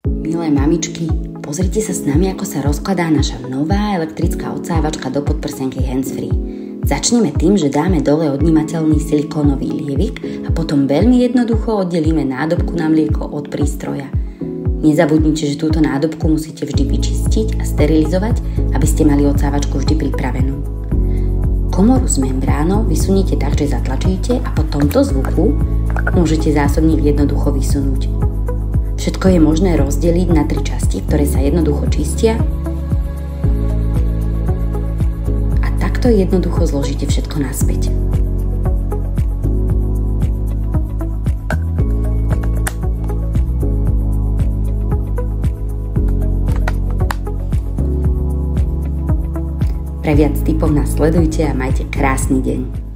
Milé mamičky, pozrite sa s nami, ako sa rozkladá naša nová elektrická odsávačka do podprsenky handsfree. Začneme tým, že dáme dole odnímateľný silikónový lievik a potom veľmi jednoducho oddelíme nádobku na mlieko od prístroja. Nezabudnite, že túto nádobku musíte vždy vyčistiť a sterilizovať, aby ste mali odsávačku vždy pripravenú. Komoru s membránou vysuniete tak, že zatlačíte a po tomto zvuku môžete zásobník jednoducho vysunúť. Všetko je možné rozdeliť na 3 časti, ktoré sa jednoducho čistia a takto jednoducho zložíte všetko naspäť. Pre viac tipov nás sledujte a majte krásny deň.